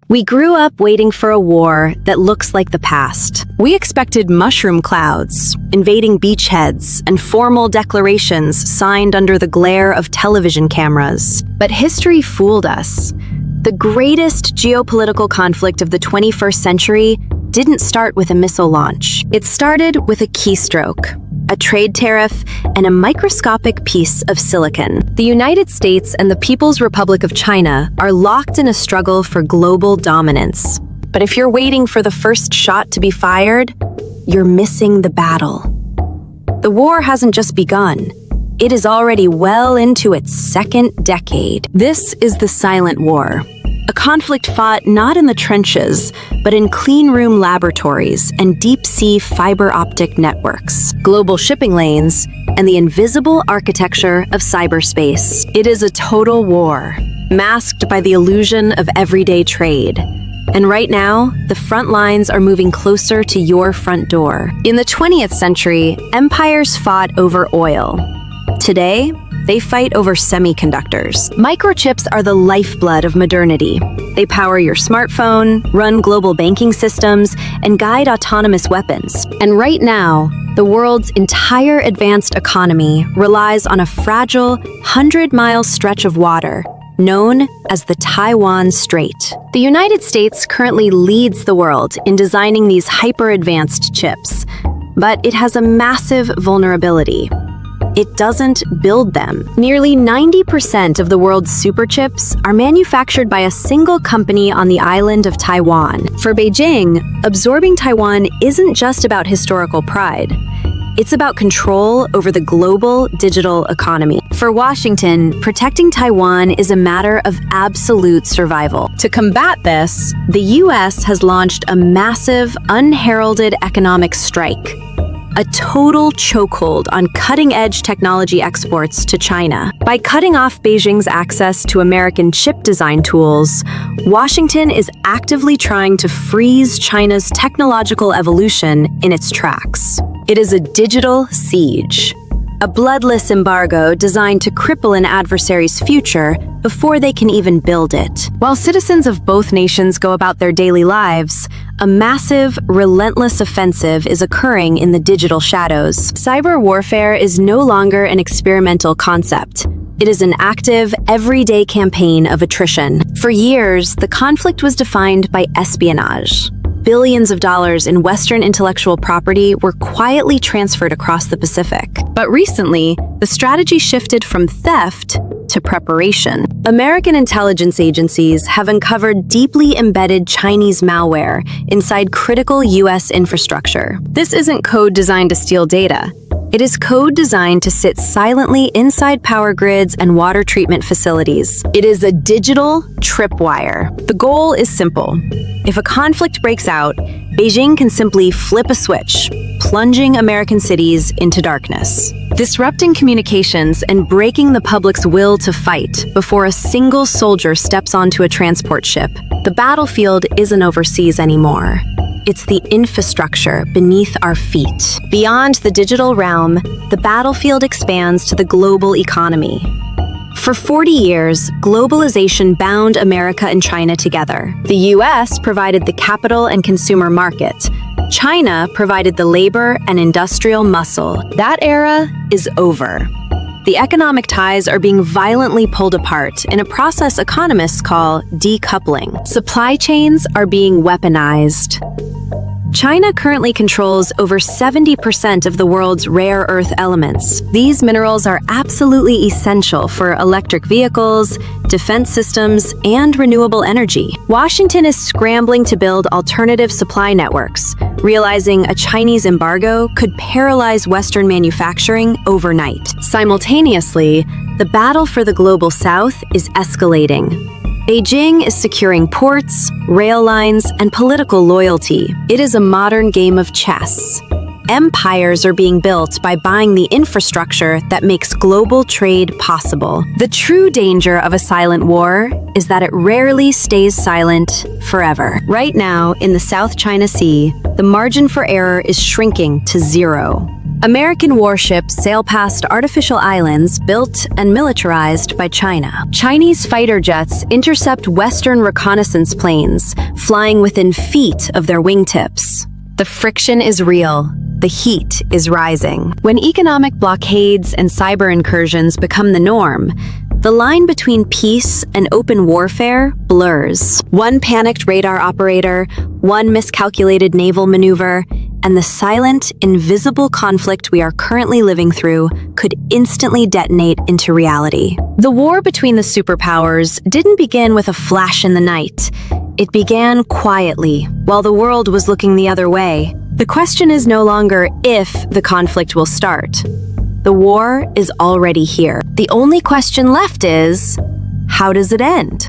We grew up waiting for a war that looks like the past. We expected mushroom clouds, invading beachheads, and formal declarations signed under the glare of television cameras. But history fooled us. The greatest geopolitical conflict of the 21st century didn't start with a missile launch. It started with a keystroke, a trade tariff, and a microscopic piece of silicon. The United States and the People's Republic of China are locked in a struggle for global dominance. But if you're waiting for the first shot to be fired, you're missing the battle. The war hasn't just begun. It is already well into its second decade. This is the Silent War, a conflict fought not in the trenches, but in clean room laboratories and deep-sea fiber optic networks, global shipping lanes, and the invisible architecture of cyberspace. It is a total war, masked by the illusion of everyday trade. And right now, the front lines are moving closer to your front door. In the 20th century, empires fought over oil. Today, they fight over semiconductors. Microchips are the lifeblood of modernity. They power your smartphone, run global banking systems, and guide autonomous weapons. And right now, the world's entire advanced economy relies on a fragile 100-mile stretch of water known as the Taiwan Strait. The United States currently leads the world in designing these hyper-advanced chips, but it has a massive vulnerability. It doesn't build them. Nearly 90% of the world's superchips are manufactured by a single company on the island of Taiwan. For Beijing, absorbing Taiwan isn't just about historical pride. It's about control over the global digital economy. For Washington, protecting Taiwan is a matter of absolute survival. To combat this, the U.S. has launched a massive, unheralded economic strike. A total chokehold on cutting-edge technology exports to China. By cutting off Beijing's access to American chip design tools, Washington is actively trying to freeze China's technological evolution in its tracks. It is a digital siege, a bloodless embargo designed to cripple an adversary's future before they can even build it. While citizens of both nations go about their daily lives, a massive, relentless offensive is occurring in the digital shadows. Cyber warfare is no longer an experimental concept. It is an active, everyday campaign of attrition. For years, the conflict was defined by espionage. Billions of dollars in Western intellectual property were quietly transferred across the Pacific. But recently, the strategy shifted from theft to preparation. American intelligence agencies have uncovered deeply embedded Chinese malware inside critical U.S. infrastructure. This isn't code designed to steal data. It is code designed to sit silently inside power grids and water treatment facilities. It is a digital tripwire. The goal is simple. If a conflict breaks out, Beijing can simply flip a switch, plunging American cities into darkness, disrupting communications and breaking the public's will to fight before a single soldier steps onto a transport ship. The battlefield isn't overseas anymore. It's the infrastructure beneath our feet. Beyond the digital realm, the battlefield expands to the global economy. For 40 years, globalization bound America and China together. The U.S. provided the capital and consumer market. China provided the labor and industrial muscle. That era is over. The economic ties are being violently pulled apart in a process economists call decoupling. Supply chains are being weaponized. China currently controls over 70% of the world's rare earth elements. These minerals are absolutely essential for electric vehicles, defense systems, and renewable energy. Washington is scrambling to build alternative supply networks, realizing a Chinese embargo could paralyze Western manufacturing overnight. Simultaneously, the battle for the global South is escalating. Beijing is securing ports, rail lines, and political loyalty. It is a modern game of chess. Empires are being built by buying the infrastructure that makes global trade possible. The true danger of a silent war is that it rarely stays silent forever. Right now, in the South China Sea, the margin for error is shrinking to zero. American warships sail past artificial islands built and militarized by China. Chinese fighter jets intercept Western reconnaissance planes, flying within feet of their wingtips. The friction is real. The heat is rising. When economic blockades and cyber incursions become the norm, the line between peace and open warfare blurs. One panicked radar operator, one miscalculated naval maneuver, and the silent, invisible conflict we are currently living through could instantly detonate into reality. The war between the superpowers didn't begin with a flash in the night. It began quietly, while the world was looking the other way. The question is no longer if the conflict will start. The war is already here. The only question left is, how does it end?